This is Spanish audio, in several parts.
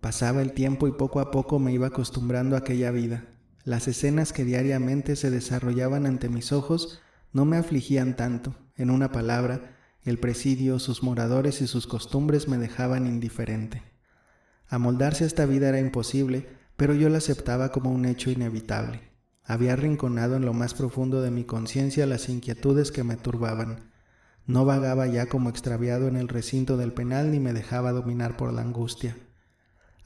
Pasaba el tiempo y poco a poco me iba acostumbrando a aquella vida. Las escenas que diariamente se desarrollaban ante mis ojos no me afligían tanto. En una palabra, el presidio, sus moradores y sus costumbres me dejaban indiferente. Amoldarse a esta vida era imposible, pero yo la aceptaba como un hecho inevitable. Había arrinconado en lo más profundo de mi conciencia las inquietudes que me turbaban. No vagaba ya como extraviado en el recinto del penal ni me dejaba dominar por la angustia.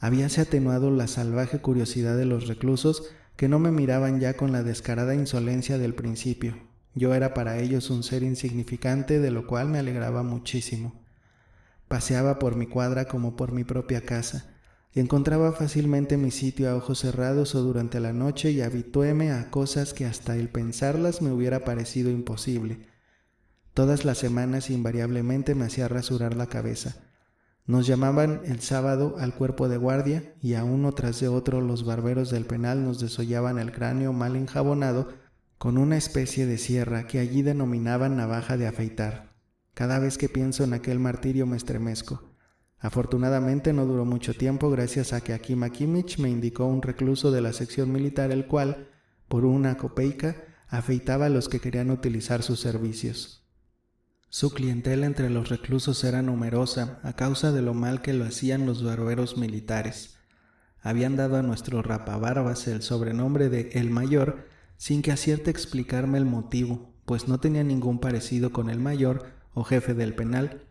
Habíase atenuado la salvaje curiosidad de los reclusos que no me miraban ya con la descarada insolencia del principio. Yo era para ellos un ser insignificante, de lo cual me alegraba muchísimo. Paseaba por mi cuadra como por mi propia casa. Encontraba fácilmente mi sitio a ojos cerrados o durante la noche y habituéme a cosas que hasta el pensarlas me hubiera parecido imposible. Todas las semanas invariablemente me hacía rasurar la cabeza. Nos llamaban el sábado al cuerpo de guardia y a uno tras de otro los barberos del penal nos desollaban el cráneo mal enjabonado con una especie de sierra que allí denominaban navaja de afeitar. Cada vez que pienso en aquel martirio me estremezco. Afortunadamente no duró mucho tiempo gracias a que Akim Akimich me indicó un recluso de la sección militar el cual, por una copeica, afeitaba a los que querían utilizar sus servicios. Su clientela entre los reclusos era numerosa a causa de lo mal que lo hacían los barberos militares. Habían dado a nuestro rapabarbas el sobrenombre de El Mayor sin que acierte explicarme el motivo, pues no tenía ningún parecido con el mayor o jefe del penal.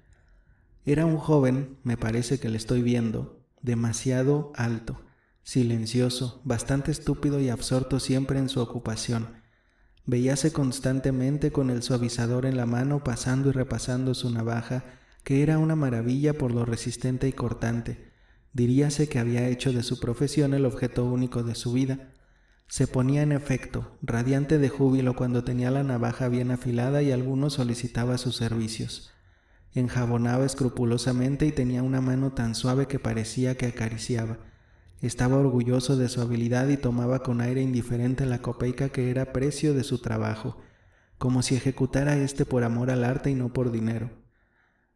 Era un joven, me parece que le estoy viendo, demasiado alto, silencioso, bastante estúpido y absorto siempre en su ocupación. Veíase constantemente con el suavizador en la mano pasando y repasando su navaja, que era una maravilla por lo resistente y cortante. Diríase que había hecho de su profesión el objeto único de su vida. Se ponía en efecto, radiante de júbilo cuando tenía la navaja bien afilada y alguno solicitaba sus servicios. Enjabonaba escrupulosamente y tenía una mano tan suave que parecía que acariciaba. Estaba orgulloso de su habilidad y tomaba con aire indiferente la copeica que era precio de su trabajo, como si ejecutara éste por amor al arte y no por dinero.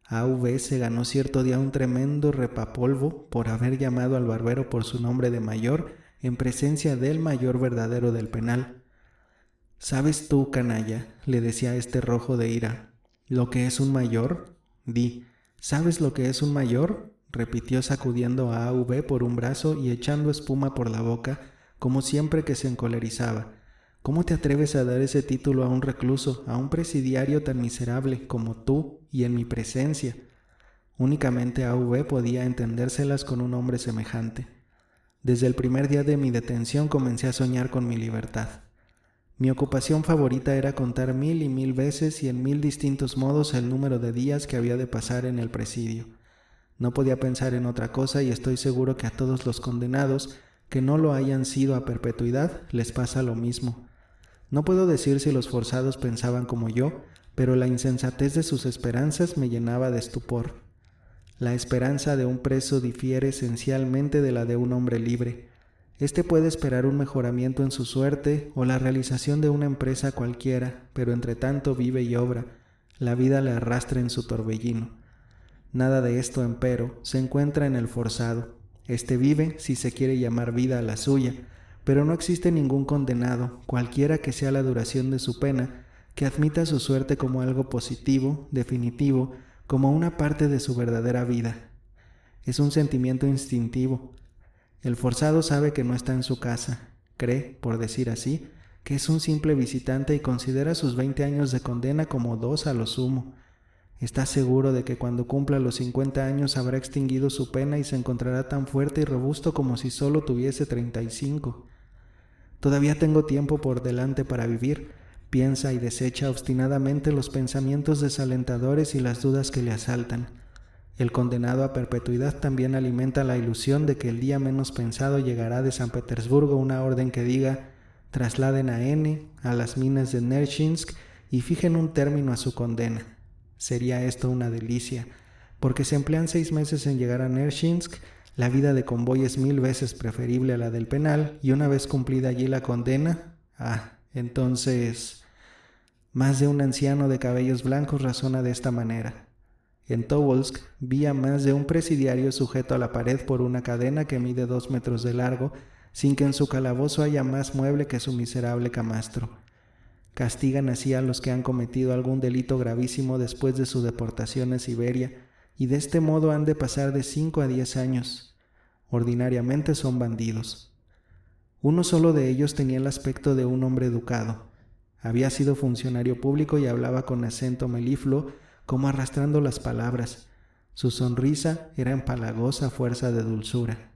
A.V. se ganó cierto día un tremendo repapolvo por haber llamado al barbero por su nombre de mayor en presencia del mayor verdadero del penal. «¿Sabes tú, canalla?», le decía este rojo de ira, «lo que es un mayor? Di, ¿sabes lo que es un mayor?», repitió sacudiendo a A.V. por un brazo y echando espuma por la boca, como siempre que se encolerizaba. «¿Cómo te atreves a dar ese título a un recluso, a un presidiario tan miserable como tú y en mi presencia?» Únicamente A.V. podía entendérselas con un hombre semejante. Desde el primer día de mi detención comencé a soñar con mi libertad. Mi ocupación favorita era contar 1000 y 1000 veces y en 1000 distintos modos el número de días que había de pasar en el presidio. No podía pensar en otra cosa y estoy seguro que a todos los condenados que no lo hayan sido a perpetuidad les pasa lo mismo. No puedo decir si los forzados pensaban como yo, pero la insensatez de sus esperanzas me llenaba de estupor. La esperanza de un preso difiere esencialmente de la de un hombre libre. Este puede esperar un mejoramiento en su suerte o la realización de una empresa cualquiera, pero entre tanto vive y obra. La vida le arrastra en su torbellino. Nada de esto, empero, se encuentra en el forzado. Este vive, si se quiere llamar vida a la suya, pero no existe ningún condenado, cualquiera que sea la duración de su pena, que admita su suerte como algo positivo, definitivo, como una parte de su verdadera vida. Es un sentimiento instintivo. El forzado sabe que no está en su casa, cree, por decir así, que es un simple visitante y considera sus 20 años de condena como 2 a lo sumo. Está seguro de que cuando cumpla los 50 años habrá extinguido su pena y se encontrará tan fuerte y robusto como si solo tuviese 35. Todavía tengo tiempo por delante para vivir, piensa y desecha obstinadamente los pensamientos desalentadores y las dudas que le asaltan. El condenado a perpetuidad también alimenta la ilusión de que el día menos pensado llegará de San Petersburgo una orden que diga: trasladen a N a las minas de Nershinsk y fijen un término a su condena. Sería esto una delicia, porque se emplean 6 meses en llegar a Nershinsk, la vida de convoy es 1000 veces preferible a la del penal, y una vez cumplida allí la condena, entonces... Más de un anciano de cabellos blancos razona de esta manera. En Tobolsk vi a más de un presidiario sujeto a la pared por una cadena que mide 2 metros de largo, sin que en su calabozo haya más mueble que su miserable camastro. Castigan así a los que han cometido algún delito gravísimo después de su deportación a Siberia, y de este modo han de pasar de 5 a 10 años. Ordinariamente son bandidos. Uno solo de ellos tenía el aspecto de un hombre educado. Había sido funcionario público y hablaba con acento melifluo, como arrastrando las palabras. Su sonrisa era empalagosa fuerza de dulzura.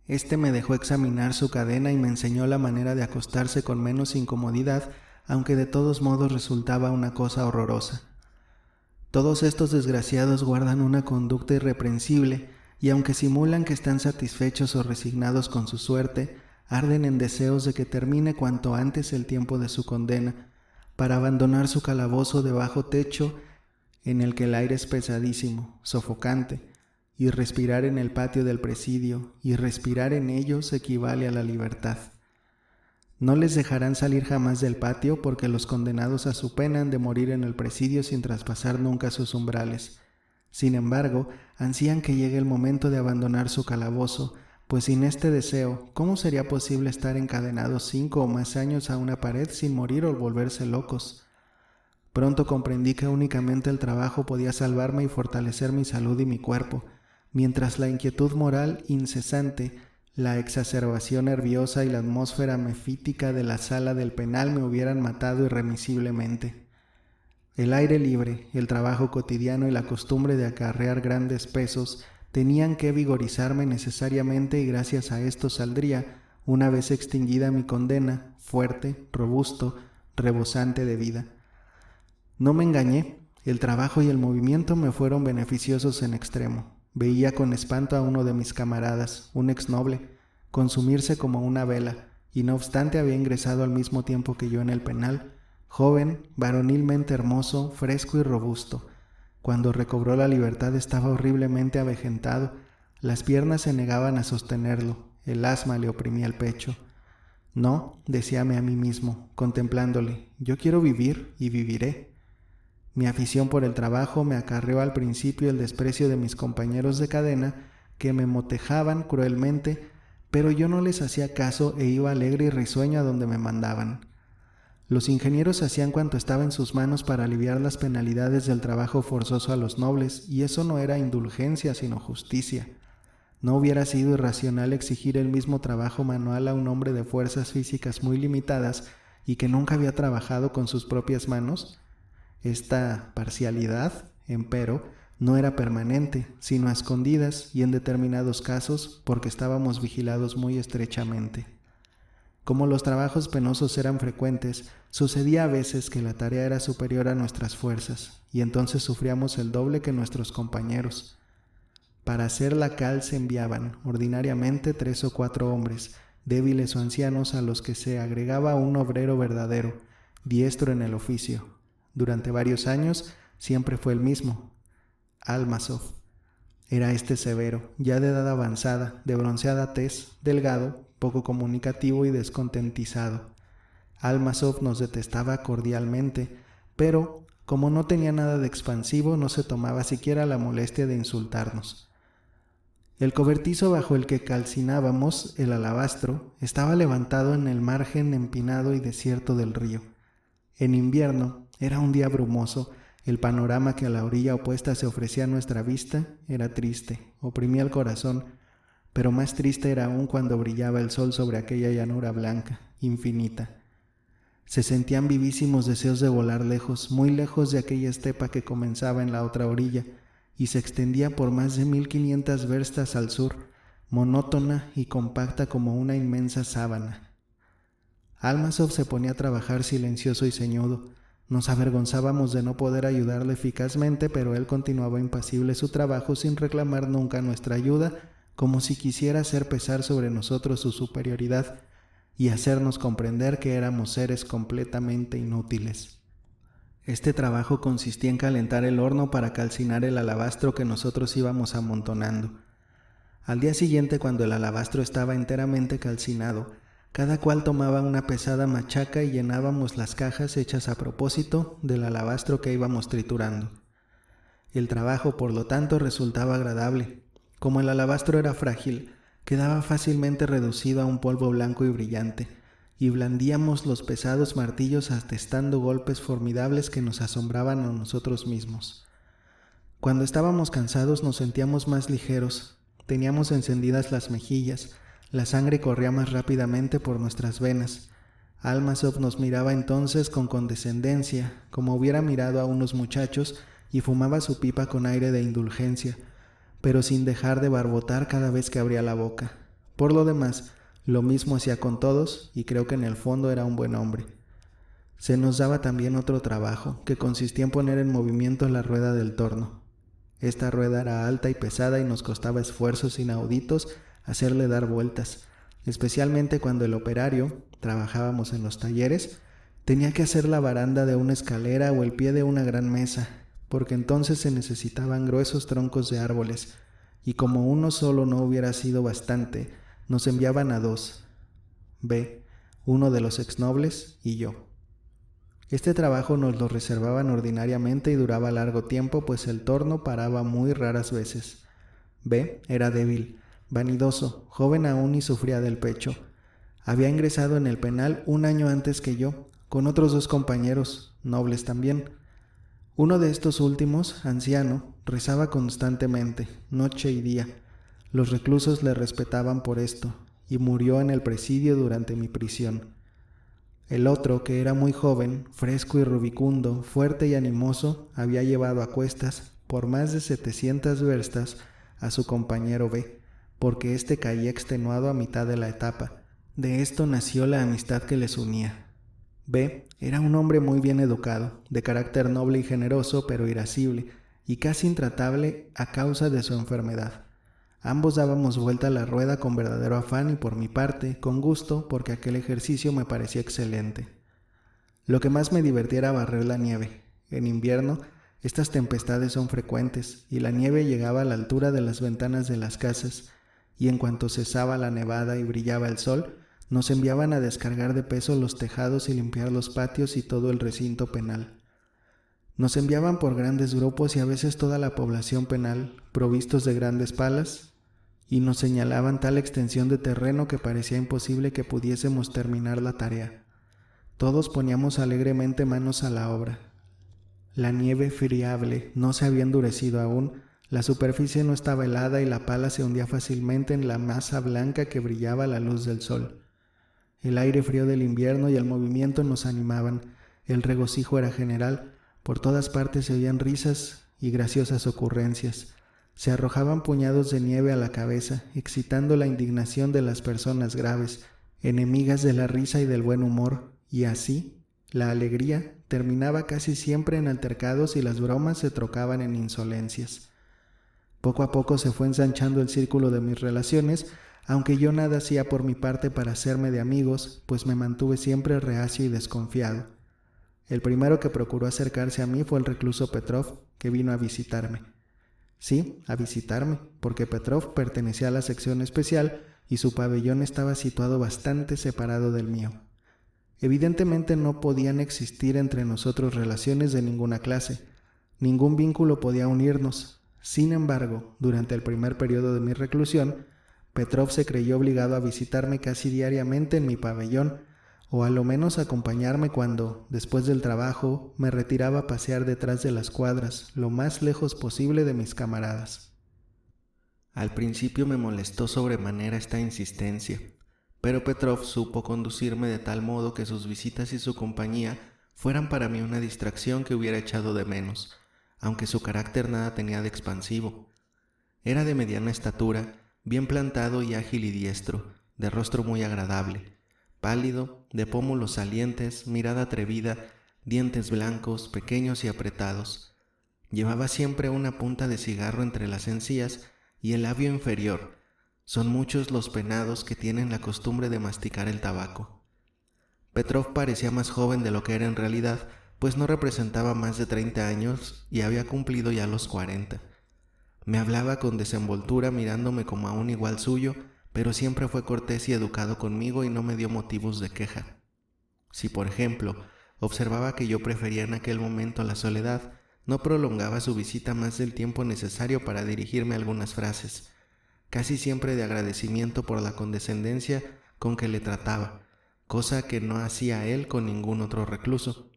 Este me dejó examinar su cadena y me enseñó la manera de acostarse con menos incomodidad, aunque de todos modos resultaba una cosa horrorosa. Todos estos desgraciados guardan una conducta irreprensible y aunque simulan que están satisfechos o resignados con su suerte, arden en deseos de que termine cuanto antes el tiempo de su condena, para abandonar su calabozo de bajo techo en el que el aire es pesadísimo, sofocante, y respirar en el patio del presidio, y respirar en ellos equivale a la libertad. No les dejarán salir jamás del patio porque los condenados a su pena han de morir en el presidio sin traspasar nunca sus umbrales. Sin embargo, ansían que llegue el momento de abandonar su calabozo, pues sin este deseo, ¿cómo sería posible estar encadenados 5 o más años a una pared sin morir o volverse locos? Pronto comprendí que únicamente el trabajo podía salvarme y fortalecer mi salud y mi cuerpo, mientras la inquietud moral incesante, la exacerbación nerviosa y la atmósfera mefítica de la sala del penal me hubieran matado irremisiblemente. El aire libre, el trabajo cotidiano y la costumbre de acarrear grandes pesos tenían que vigorizarme necesariamente y gracias a esto saldría, una vez extinguida mi condena, fuerte, robusto, rebosante de vida. No me engañé, el trabajo y el movimiento me fueron beneficiosos en extremo. Veía con espanto a uno de mis camaradas, un exnoble, consumirse como una vela, y no obstante había ingresado al mismo tiempo que yo en el penal, joven, varonilmente hermoso, fresco y robusto. Cuando recobró la libertad estaba horriblemente avejentado, las piernas se negaban a sostenerlo, el asma le oprimía el pecho. No, decíame a mí mismo, contemplándole, yo quiero vivir y viviré. Mi afición por el trabajo me acarreó al principio el desprecio de mis compañeros de cadena, que me motejaban cruelmente, pero yo no les hacía caso e iba alegre y risueño a donde me mandaban. Los ingenieros hacían cuanto estaba en sus manos para aliviar las penalidades del trabajo forzoso a los nobles, y eso no era indulgencia sino justicia. ¿No hubiera sido irracional exigir el mismo trabajo manual a un hombre de fuerzas físicas muy limitadas y que nunca había trabajado con sus propias manos? Esta parcialidad, empero, no era permanente, sino a escondidas y en determinados casos porque estábamos vigilados muy estrechamente. Como los trabajos penosos eran frecuentes, sucedía a veces que la tarea era superior a nuestras fuerzas, y entonces sufríamos el doble que nuestros compañeros. Para hacer la cal se enviaban, ordinariamente, 3 o 4 hombres, débiles o ancianos, a los que se agregaba un obrero verdadero, diestro en el oficio. Durante varios años siempre fue el mismo, Almazov. Era este severo, ya de edad avanzada, de bronceada tez, delgado, poco comunicativo y descontentizado. Almazov nos detestaba cordialmente, pero, como no tenía nada de expansivo, no se tomaba siquiera la molestia de insultarnos. El cobertizo bajo el que calcinábamos, el alabastro, estaba levantado en el margen empinado y desierto del río. En invierno, era un día brumoso, el panorama que a la orilla opuesta se ofrecía a nuestra vista era triste, oprimía el corazón, pero más triste era aún cuando brillaba el sol sobre aquella llanura blanca, infinita. Se sentían vivísimos deseos de volar lejos, muy lejos de aquella estepa que comenzaba en la otra orilla y se extendía por más de 1500 verstas al sur, monótona y compacta como una inmensa sábana. Almazov se ponía a trabajar silencioso y ceñudo. Nos avergonzábamos de no poder ayudarle eficazmente, pero él continuaba impasible su trabajo sin reclamar nunca nuestra ayuda, como si quisiera hacer pesar sobre nosotros su superioridad y hacernos comprender que éramos seres completamente inútiles. Este trabajo consistía en calentar el horno para calcinar el alabastro que nosotros íbamos amontonando. Al día siguiente, cuando el alabastro estaba enteramente calcinado, cada cual tomaba una pesada machaca y llenábamos las cajas hechas a propósito del alabastro que íbamos triturando. El trabajo, por lo tanto, resultaba agradable. Como el alabastro era frágil, quedaba fácilmente reducido a un polvo blanco y brillante, y blandíamos los pesados martillos atestando golpes formidables que nos asombraban a nosotros mismos. Cuando estábamos cansados nos sentíamos más ligeros, teníamos encendidas las mejillas, la sangre corría más rápidamente por nuestras venas. Almasov nos miraba entonces con condescendencia, como hubiera mirado a unos muchachos, y fumaba su pipa con aire de indulgencia, pero sin dejar de barbotar cada vez que abría la boca. Por lo demás, lo mismo hacía con todos, y creo que en el fondo era un buen hombre. Se nos daba también otro trabajo, que consistía en poner en movimiento la rueda del torno. Esta rueda era alta y pesada y nos costaba esfuerzos inauditos hacerle dar vueltas, especialmente cuando el operario, trabajábamos en los talleres, tenía que hacer la baranda de una escalera o el pie de una gran mesa, porque entonces se necesitaban gruesos troncos de árboles, y como uno solo no hubiera sido bastante, nos enviaban a dos, B, uno de los exnobles y yo. Este trabajo nos lo reservaban ordinariamente y duraba largo tiempo, pues el torno paraba muy raras veces. B era débil, vanidoso, joven aún y sufría del pecho. Había ingresado en el penal un año antes que yo, con otros 2 compañeros, nobles también. Uno de estos últimos, anciano, rezaba constantemente, noche y día. Los reclusos le respetaban por esto, y murió en el presidio durante mi prisión. El otro, que era muy joven, fresco y rubicundo, fuerte y animoso, había llevado a cuestas, por más de 700 verstas, a su compañero B, porque éste caía extenuado a mitad de la etapa. De esto nació la amistad que les unía. B era un hombre muy bien educado, de carácter noble y generoso, pero irascible, y casi intratable a causa de su enfermedad. Ambos dábamos vuelta a la rueda con verdadero afán y por mi parte, con gusto, porque aquel ejercicio me parecía excelente. Lo que más me divertía era barrer la nieve. En invierno, estas tempestades son frecuentes, y la nieve llegaba a la altura de las ventanas de las casas, y en cuanto cesaba la nevada y brillaba el sol, nos enviaban a descargar de peso los tejados y limpiar los patios y todo el recinto penal. Nos enviaban por grandes grupos y a veces toda la población penal, provistos de grandes palas, y nos señalaban tal extensión de terreno que parecía imposible que pudiésemos terminar la tarea. Todos poníamos alegremente manos a la obra. La nieve friable no se había endurecido aún, la superficie no estaba helada y la pala se hundía fácilmente en la masa blanca que brillaba a la luz del sol. El aire frío del invierno y el movimiento nos animaban, el regocijo era general, por todas partes se oían risas y graciosas ocurrencias. Se arrojaban puñados de nieve a la cabeza, excitando la indignación de las personas graves, enemigas de la risa y del buen humor, y así, la alegría terminaba casi siempre en altercados y las bromas se trocaban en insolencias. Poco a poco se fue ensanchando el círculo de mis relaciones, aunque yo nada hacía por mi parte para hacerme de amigos, pues me mantuve siempre reacio y desconfiado. El primero que procuró acercarse a mí fue el recluso Petrov, que vino a visitarme. Sí, a visitarme, porque Petrov pertenecía a la sección especial y su pabellón estaba situado bastante separado del mío. Evidentemente no podían existir entre nosotros relaciones de ninguna clase, ningún vínculo podía unirnos. Sin embargo, durante el primer periodo de mi reclusión, Petrov se creyó obligado a visitarme casi diariamente en mi pabellón, o a lo menos acompañarme cuando, después del trabajo, me retiraba a pasear detrás de las cuadras, lo más lejos posible de mis camaradas. Al principio me molestó sobremanera esta insistencia, pero Petrov supo conducirme de tal modo que sus visitas y su compañía fueran para mí una distracción que hubiera echado de menos, aunque su carácter nada tenía de expansivo. Era de mediana estatura, bien plantado y ágil y diestro, de rostro muy agradable, pálido, de pómulos salientes, mirada atrevida, dientes blancos, pequeños y apretados. Llevaba siempre una punta de cigarro entre las encías y el labio inferior. Son muchos los penados que tienen la costumbre de masticar el tabaco. Petrov parecía más joven de lo que era en realidad, pues no representaba más de 30 años y había cumplido ya los 40. Me hablaba con desenvoltura mirándome como a un igual suyo, pero siempre fue cortés y educado conmigo y no me dio motivos de queja. Si, por ejemplo, observaba que yo prefería en aquel momento la soledad, No prolongaba su visita más del tiempo necesario para dirigirme algunas frases, casi siempre de agradecimiento por la condescendencia con que le trataba, cosa que no hacía él con ningún otro recluso.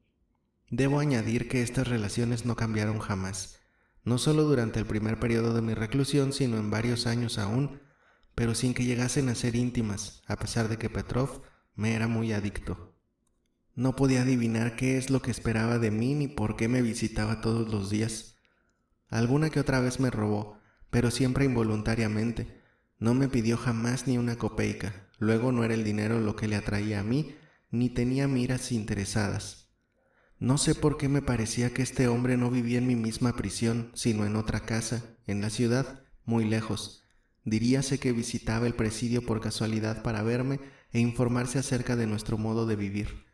Debo añadir que estas relaciones no cambiaron jamás, no solo durante el primer periodo de mi reclusión, sino en varios años aún, pero sin que llegasen a ser íntimas, a pesar de que Petrov me era muy adicto. No podía adivinar qué es lo que esperaba de mí ni por qué me visitaba todos los días. Alguna que otra vez me robó, pero siempre involuntariamente. No me pidió jamás ni una copeica. Luego no era el dinero lo que le atraía a mí, ni tenía miras interesadas. No sé por qué me parecía que este hombre no vivía en mi misma prisión, sino en otra casa, en la ciudad, muy lejos. Diríase que visitaba el presidio por casualidad para verme e informarse acerca de nuestro modo de vivir.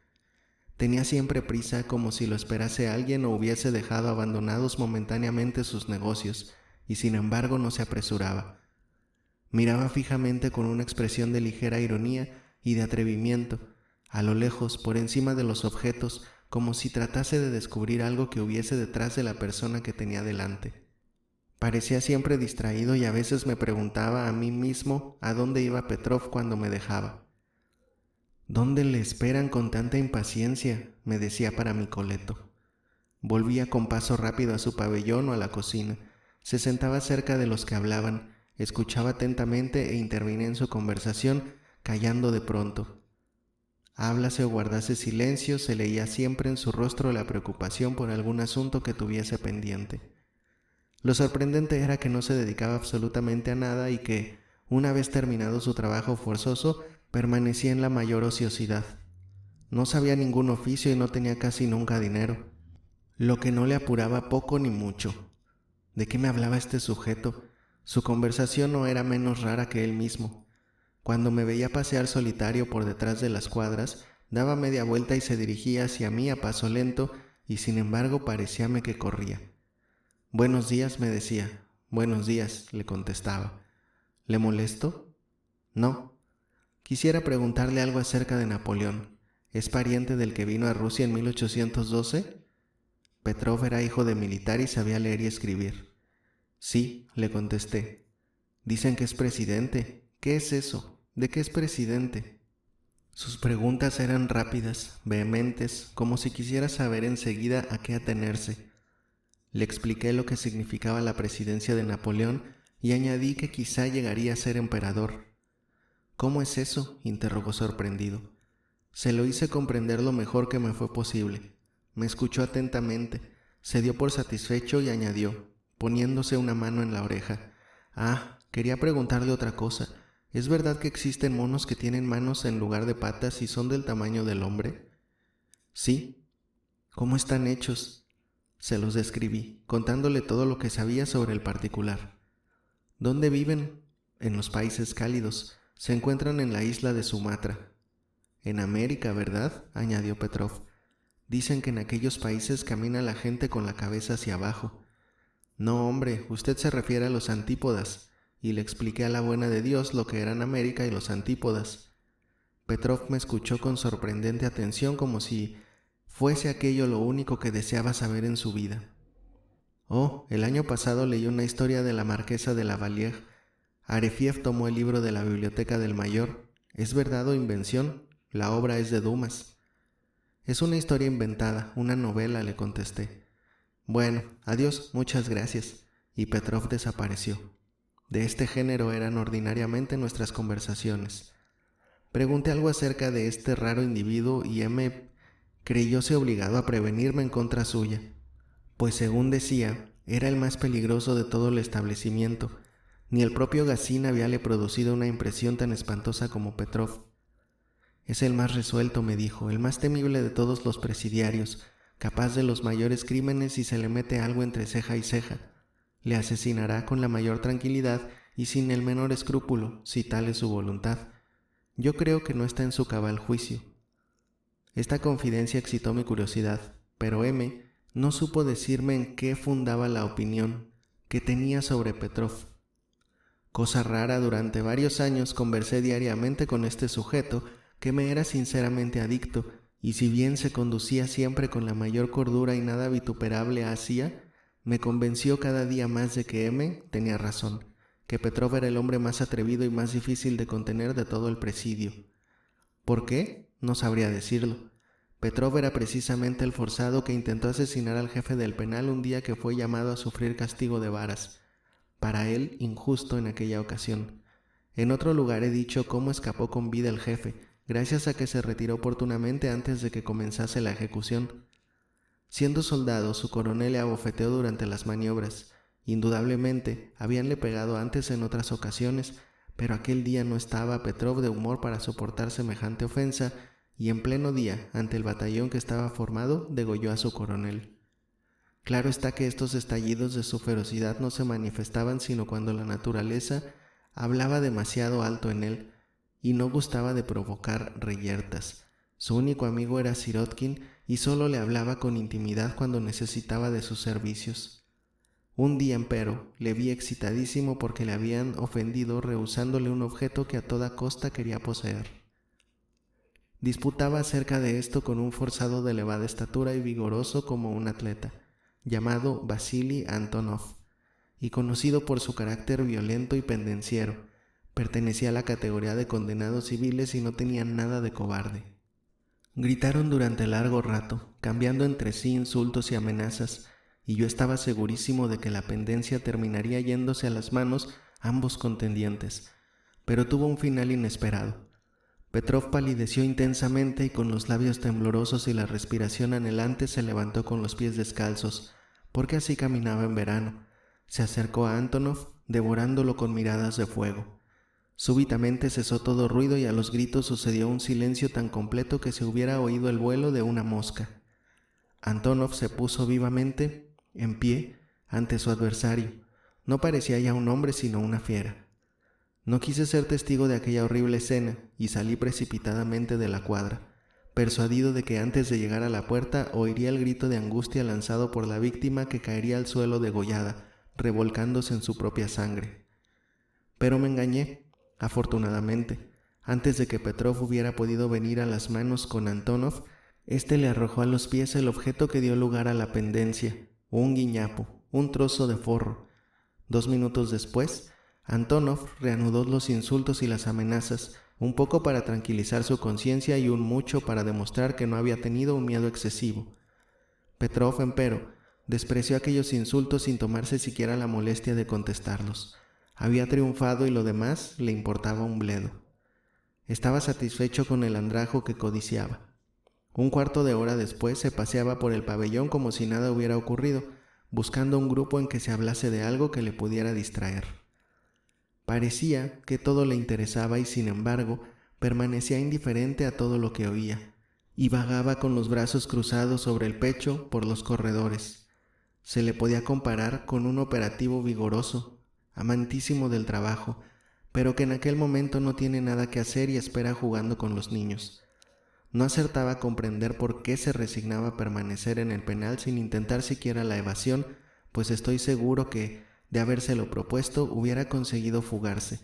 Tenía siempre prisa, como si lo esperase alguien o hubiese dejado abandonados momentáneamente sus negocios, y sin embargo no se apresuraba. Miraba fijamente con una expresión de ligera ironía y de atrevimiento, a lo lejos, por encima de los objetos, como si tratase de descubrir algo que hubiese detrás de la persona que tenía delante. Parecía siempre distraído y a veces me preguntaba a mí mismo a dónde iba Petrov cuando me dejaba. ¿Dónde le esperan con tanta impaciencia?, me decía para mi coleto. Volvía con paso rápido a su pabellón o a la cocina. Se sentaba cerca de los que hablaban, escuchaba atentamente e intervenía en su conversación, callando de pronto. Háblase o guardase silencio, se leía siempre en su rostro la preocupación por algún asunto que tuviese pendiente. Lo sorprendente era que no se dedicaba absolutamente a nada y que, una vez terminado su trabajo forzoso, permanecía en la mayor ociosidad. No sabía ningún oficio y no tenía casi nunca dinero, lo que no le apuraba poco ni mucho. ¿De qué me hablaba este sujeto? Su conversación no era menos rara que él mismo. Cuando me veía pasear solitario por detrás de las cuadras, daba media vuelta y se dirigía hacia mí a paso lento, y sin embargo parecíame que corría. «Buenos días», me decía. «Buenos días», le contestaba. «¿Le molesto?» «No. Quisiera preguntarle algo acerca de Napoleón. ¿Es pariente del que vino a Rusia en 1812? Petrov era hijo de militar y sabía leer y escribir. «Sí», le contesté. «Dicen que es presidente. ¿Qué es eso? ¿De qué es presidente?» Sus preguntas eran rápidas, vehementes, como si quisiera saber enseguida a qué atenerse. Le expliqué lo que significaba la presidencia de Napoleón y añadí que quizá llegaría a ser emperador. «¿Cómo es eso?», interrogó sorprendido. Se lo hice comprender lo mejor que me fue posible. Me escuchó atentamente, se dio por satisfecho y añadió, poniéndose una mano en la oreja: «Ah, quería preguntarle otra cosa. ¿Es verdad que existen monos que tienen manos en lugar de patas y son del tamaño del hombre?» «Sí». «¿Cómo están hechos?» Se los describí, contándole todo lo que sabía sobre el particular. «¿Dónde viven?» «En los países cálidos. Se encuentran en la isla de Sumatra». «En América, ¿verdad?», añadió Petrov. «Dicen que en aquellos países camina la gente con la cabeza hacia abajo». «No, hombre, usted se refiere a los antípodas», y le expliqué a la buena de Dios lo que eran América y los antípodas. Petrov me escuchó con sorprendente atención, como si fuese aquello lo único que deseaba saber en su vida. «Oh, el año pasado leí una historia de la marquesa de Lavalier. Arefiev tomó el libro de la biblioteca del mayor. ¿Es verdad o invención? La obra es de Dumas». «Es una historia inventada, una novela», le contesté. «Bueno, adiós, muchas gracias», y Petrov desapareció. De este género eran ordinariamente nuestras conversaciones. Pregunté algo acerca de este raro individuo y M. creyóse obligado a prevenirme en contra suya, pues según decía, era el más peligroso de todo el establecimiento. Ni el propio Gazin habíale producido una impresión tan espantosa como Petrov. «Es el más resuelto», me dijo, «el más temible de todos los presidiarios, capaz de los mayores crímenes si se le mete algo entre ceja y ceja. Le asesinará con la mayor tranquilidad y sin el menor escrúpulo, si tal es su voluntad. Yo creo que no está en su cabal juicio». Esta confidencia excitó mi curiosidad, pero M. no supo decirme en qué fundaba la opinión que tenía sobre Petrov. Cosa rara, durante varios años conversé diariamente con este sujeto que me era sinceramente adicto, y si bien se conducía siempre con la mayor cordura y nada vituperable hacía, Me convenció cada día más de que M tenía razón, que Petrov era el hombre más atrevido y más difícil de contener de todo el presidio. ¿Por qué? No sabría decirlo. Petrov era precisamente el forzado que intentó asesinar al jefe del penal un día que fue llamado a sufrir castigo de varas. Para él, injusto en aquella ocasión. En otro lugar he dicho cómo escapó con vida el jefe, gracias a que se retiró oportunamente antes de que comenzase la ejecución. Siendo soldado, su coronel le abofeteó durante las maniobras. Indudablemente, habíanle pegado antes en otras ocasiones, pero aquel día no estaba Petrov de humor para soportar semejante ofensa, y en pleno día, ante el batallón que estaba formado, degolló a su coronel. Claro está que estos estallidos de su ferocidad no se manifestaban sino cuando la naturaleza hablaba demasiado alto en él y no gustaba de provocar reyertas. Su único amigo era Sirotkin y solo le hablaba con intimidad cuando necesitaba de sus servicios. Un día, empero, le vi excitadísimo porque le habían ofendido rehusándole un objeto que a toda costa quería poseer. Disputaba acerca de esto con un forzado de elevada estatura y vigoroso como un atleta, llamado Vasily Antonov, y conocido por su carácter violento y pendenciero. Pertenecía a la categoría de condenados civiles y no tenía nada de cobarde. Gritaron durante largo rato, cambiando entre sí insultos y amenazas, y yo estaba segurísimo de que la pendencia terminaría yéndose a las manos ambos contendientes, pero tuvo un final inesperado. Petrov palideció intensamente y con los labios temblorosos y la respiración anhelante se levantó con los pies descalzos, porque así caminaba en verano. Se acercó a Antonov, devorándolo con miradas de fuego. Súbitamente cesó todo ruido y a los gritos sucedió un silencio tan completo que se hubiera oído el vuelo de una mosca. Antonov se puso vivamente en pie ante su adversario. No parecía ya un hombre sino una fiera. No quise ser testigo de aquella horrible escena y salí precipitadamente de la cuadra, persuadido de que antes de llegar a la puerta oiría el grito de angustia lanzado por la víctima que caería al suelo degollada, revolcándose en su propia sangre. Pero me engañé, afortunadamente. Antes de que Petrov hubiera podido venir a las manos con Antonov, éste le arrojó a los pies el objeto que dio lugar a la pendencia, un guiñapo, un trozo de forro. 2 minutos después, Antonov reanudó los insultos y las amenazas, un poco para tranquilizar su conciencia y un mucho para demostrar que no había tenido un miedo excesivo. Petrov, empero, despreció aquellos insultos sin tomarse siquiera la molestia de contestarlos. Había triunfado y lo demás le importaba un bledo. Estaba satisfecho con el andrajo que codiciaba. Un cuarto de hora después se paseaba por el pabellón como si nada hubiera ocurrido, buscando un grupo en que se hablase de algo que le pudiera distraer. Parecía que todo le interesaba y, sin embargo, permanecía indiferente a todo lo que oía, y vagaba con los brazos cruzados sobre el pecho por los corredores. Se le podía comparar con un operativo vigoroso, amantísimo del trabajo, pero que en aquel momento no tiene nada que hacer y espera jugando con los niños. No acertaba a comprender por qué se resignaba a permanecer en el penal sin intentar siquiera la evasión, pues estoy seguro que, de habérselo propuesto, hubiera conseguido fugarse.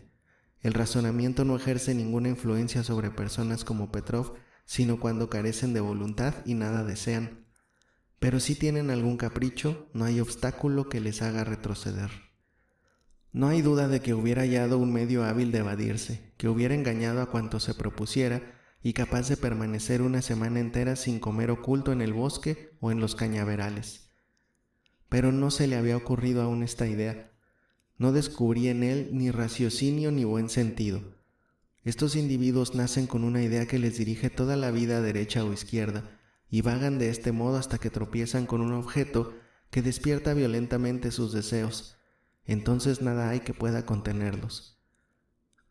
El razonamiento no ejerce ninguna influencia sobre personas como Petrov, sino cuando carecen de voluntad y nada desean. Pero si tienen algún capricho, no hay obstáculo que les haga retroceder. No hay duda de que hubiera hallado un medio hábil de evadirse, que hubiera engañado a cuanto se propusiera y capaz de permanecer una semana entera sin comer oculto en el bosque o en los cañaverales. Pero no se le había ocurrido aún esta idea. No descubrí en él ni raciocinio ni buen sentido. Estos individuos nacen con una idea que les dirige toda la vida a derecha o izquierda, y vagan de este modo hasta que tropiezan con un objeto que despierta violentamente sus deseos. Entonces nada hay que pueda contenerlos.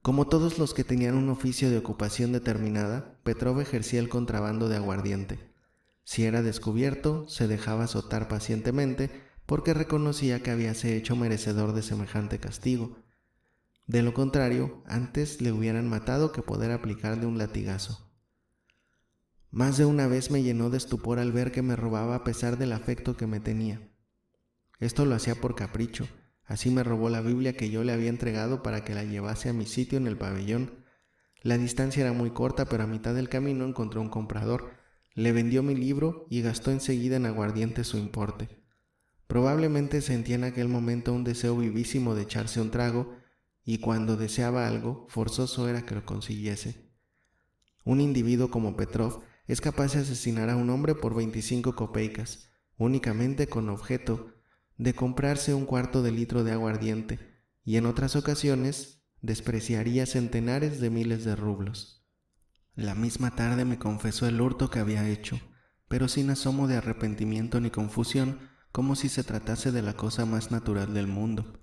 Como todos los que tenían un oficio de ocupación determinada, Petrov ejercía el contrabando de aguardiente. Si era descubierto, se dejaba azotar pacientemente porque reconocía que habíase hecho merecedor de semejante castigo. De lo contrario, antes le hubieran matado que poder aplicarle un latigazo. Más de una vez me llenó de estupor al ver que me robaba a pesar del afecto que me tenía. Esto lo hacía por capricho. Así me robó la Biblia que yo le había entregado para que la llevase a mi sitio en el pabellón. La distancia era muy corta, pero a mitad del camino encontró un comprador. Le vendió mi libro y gastó enseguida en aguardiente su importe. Probablemente sentía en aquel momento un deseo vivísimo de echarse un trago, y cuando deseaba algo, forzoso era que lo consiguiese. Un individuo como Petrov es capaz de asesinar a un hombre por 25 kopeikas, únicamente con objeto de comprarse un cuarto de litro de aguardiente, y en otras ocasiones despreciaría centenares de miles de rublos. La misma tarde me confesó el hurto que había hecho, pero sin asomo de arrepentimiento ni confusión, como si se tratase de la cosa más natural del mundo.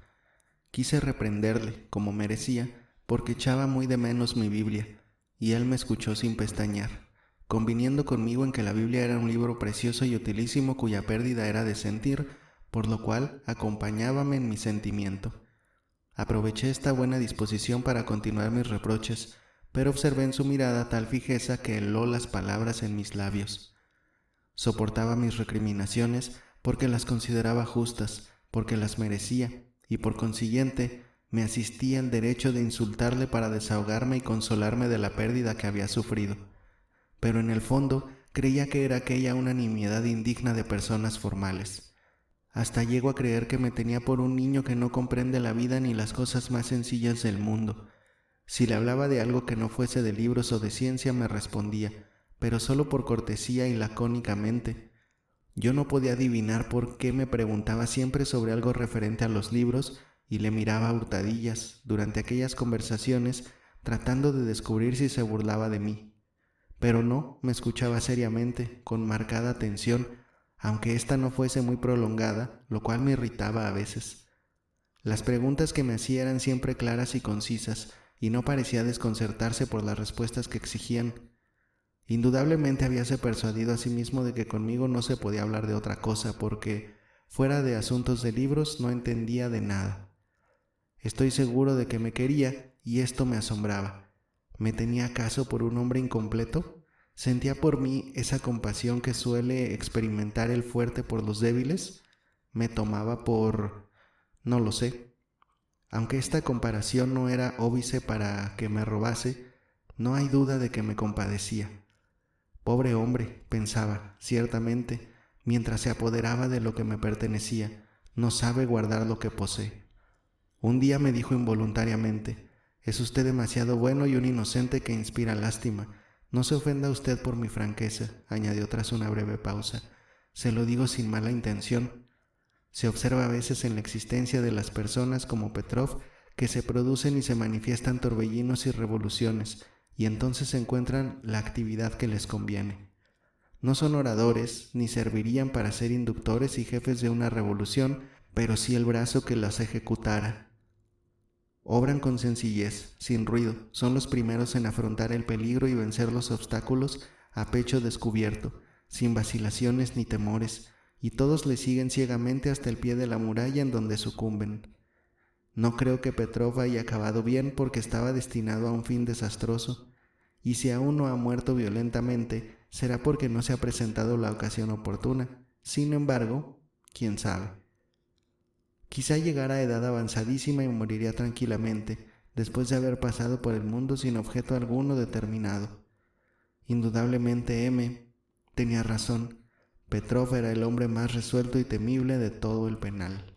Quise reprenderle, como merecía, porque echaba muy de menos mi Biblia, y él me escuchó sin pestañear, conviniendo conmigo en que la Biblia era un libro precioso y utilísimo cuya pérdida era de sentir, por lo cual acompañábame en mi sentimiento. Aproveché esta buena disposición para continuar mis reproches, pero observé en su mirada tal fijeza que heló las palabras en mis labios. Soportaba mis recriminaciones porque las consideraba justas, porque las merecía, y por consiguiente me asistía el derecho de insultarle para desahogarme y consolarme de la pérdida que había sufrido. Pero en el fondo creía que era aquella una nimiedad indigna de personas formales. Hasta llego a creer que me tenía por un niño que no comprende la vida ni las cosas más sencillas del mundo. Si le hablaba de algo que no fuese de libros o de ciencia, me respondía, pero solo por cortesía y lacónicamente. Yo no podía adivinar por qué me preguntaba siempre sobre algo referente a los libros y le miraba a hurtadillas durante aquellas conversaciones, tratando de descubrir si se burlaba de mí. Pero no, me escuchaba seriamente, con marcada atención, aunque ésta no fuese muy prolongada, lo cual me irritaba a veces. Las preguntas que me hacía eran siempre claras y concisas, y no parecía desconcertarse por las respuestas que exigían. Indudablemente habíase persuadido a sí mismo de que conmigo no se podía hablar de otra cosa, porque, fuera de asuntos de libros, no entendía de nada. Estoy seguro de que me quería, y esto me asombraba. ¿Me tenía acaso por un hombre incompleto? ¿Sentía por mí esa compasión que suele experimentar el fuerte por los débiles? ¿Me tomaba por...? No lo sé. Aunque esta comparación no era óbice para que me robase, no hay duda de que me compadecía. Pobre hombre, pensaba, ciertamente, mientras se apoderaba de lo que me pertenecía, no sabe guardar lo que posee. Un día me dijo involuntariamente, «Es usted demasiado bueno y un inocente que inspira lástima. No se ofenda usted por mi franqueza», añadió tras una breve pausa. «Se lo digo sin mala intención. Se observa a veces en la existencia de las personas como Petrov que se producen y se manifiestan torbellinos y revoluciones, y entonces encuentran la actividad que les conviene. No son oradores, ni servirían para ser inductores y jefes de una revolución, pero sí el brazo que las ejecutara. Obran con sencillez, sin ruido, son los primeros en afrontar el peligro y vencer los obstáculos a pecho descubierto, sin vacilaciones ni temores, y todos le siguen ciegamente hasta el pie de la muralla en donde sucumben. No creo que Petrov haya acabado bien porque estaba destinado a un fin desastroso, y si aún no ha muerto violentamente, será porque no se ha presentado la ocasión oportuna. Sin embargo, quién sabe. Quizá llegara a edad avanzadísima y moriría tranquilamente, después de haber pasado por el mundo sin objeto alguno determinado. Indudablemente M. tenía razón. Petrov era el hombre más resuelto y temible de todo el penal.